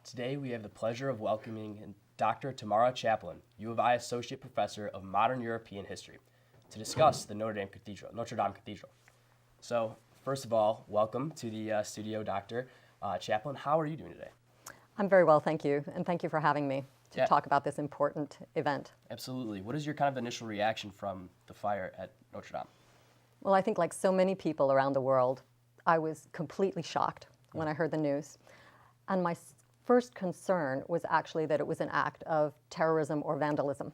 Today we have the pleasure of welcoming Dr. Tamara Chaplin, U of I Associate Professor of Modern European History, to discuss the Notre Dame Cathedral. So, first of all, welcome to the studio, Dr. Chaplin. How are you doing today? I'm very well, thank you, and thank you for having me to talk about this important event. Absolutely. What is your kind of initial reaction from the fire at Notre Dame? Well, I think like so many people around the world, I was completely shocked when I heard the news. And my first concern was actually that it was an act of terrorism or vandalism.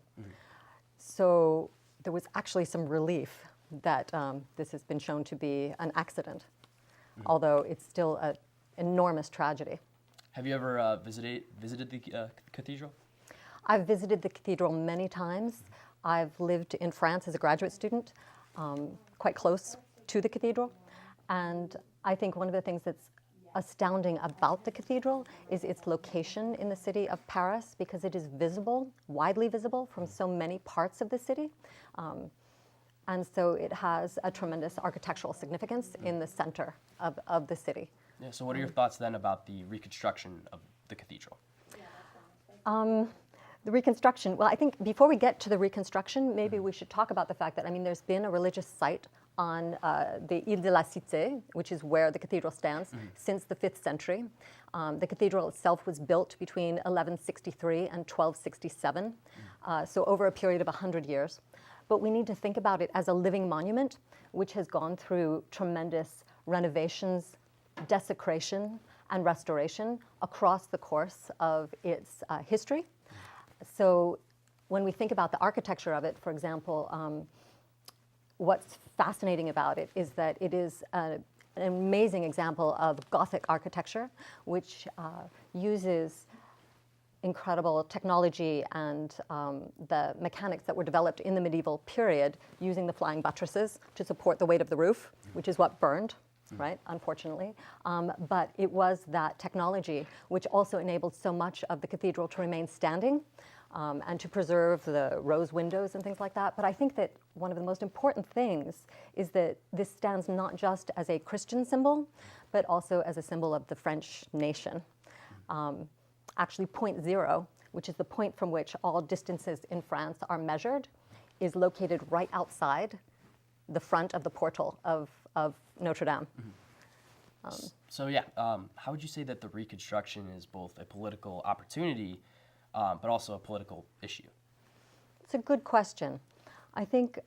So there was actually some relief that this has been shown to be an accident, although it's still an enormous tragedy. Have you ever visited the cathedral? I've visited the cathedral many times. I've lived in France as a graduate student, quite close to the cathedral. And I think one of the things that's astounding about the cathedral is its location in the city of Paris, because it is visible, widely visible from so many parts of the city. And so it has a tremendous architectural significance in the center of the city. Yeah, so what are your thoughts then about the reconstruction of the cathedral? The reconstruction, well, I think before we get to the reconstruction, maybe we should talk about the fact that, there's been a religious site on the Ile de la Cité, which is where the cathedral stands, since the 5th century. The cathedral itself was built between 1163 and 1267, so over a period of 100 years. But we need to think about it as a living monument, which has gone through tremendous renovations, desecration, and restoration across the course of its history. So when we think about the architecture of it, for example, what's fascinating about it is that it is an amazing example of Gothic architecture, which uses incredible technology and the mechanics that were developed in the medieval period, using the flying buttresses to support the weight of the roof, which is what burned, right, unfortunately. But it was that technology which also enabled so much of the cathedral to remain standing and to preserve the rose windows and things like that. But I think that one of the most important things is that this stands not just as a Christian symbol, but also as a symbol of the French nation. Actually, point zero, which is the point from which all distances in France are measured, is located right outside the front of the portal of Notre Dame. How would you say that the reconstruction is both a political opportunity, but also a political issue? It's a good question. I think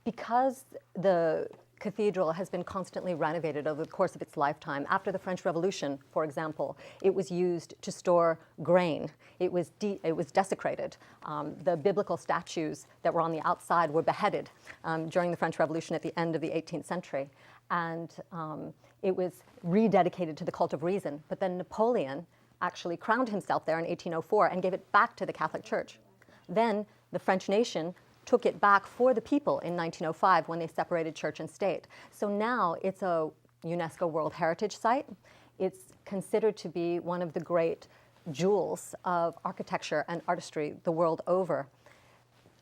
because the cathedral has been constantly renovated over the course of its lifetime. After the French Revolution, for example, it was used to store grain. It was desecrated. The biblical statues that were on the outside were beheaded during the French Revolution at the end of the 18th century. And it was rededicated to the cult of reason. But then Napoleon actually crowned himself there in 1804 and gave it back to the Catholic Church. Then the French nation took it back for the people in 1905 when they separated church and state. So now it's a UNESCO World Heritage Site. It's considered to be one of the great jewels of architecture and artistry the world over.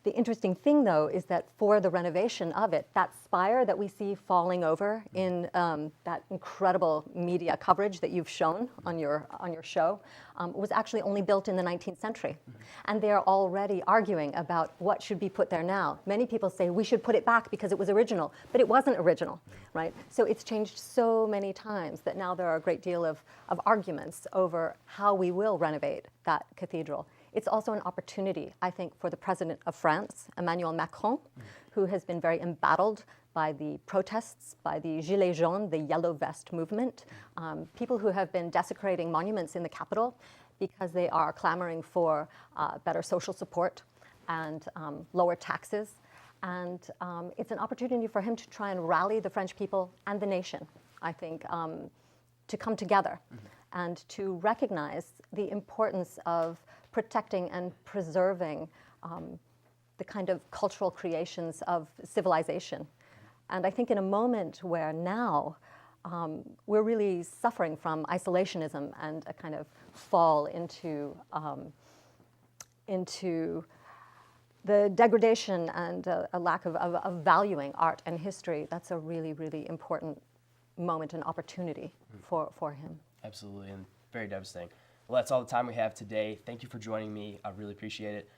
The interesting thing, though, is that for the renovation of it, that spire that we see falling over in that incredible media coverage that you've shown on your show was actually only built in the 19th century. And they're already arguing about what should be put there now. Many people say we should put it back because it was original, but it wasn't original, right? So it's changed so many times that now there are a great deal of arguments over how we will renovate that cathedral. It's also an opportunity, I think, for the President of France, Emmanuel Macron, who has been very embattled by the protests, by the Gilets jaunes, the yellow vest movement, people who have been desecrating monuments in the capital because they are clamoring for better social support and lower taxes. And it's an opportunity for him to try and rally the French people and the nation, I think, to come together and to recognize the importance of protecting and preserving the kind of cultural creations of civilization. And I think in a moment where now we're really suffering from isolationism and a kind of fall into the degradation and a lack of valuing art and history, that's a really, really important moment and opportunity for him. Absolutely, and very devastating. Well, that's all the time we have today. Thank you for joining me. I really appreciate it.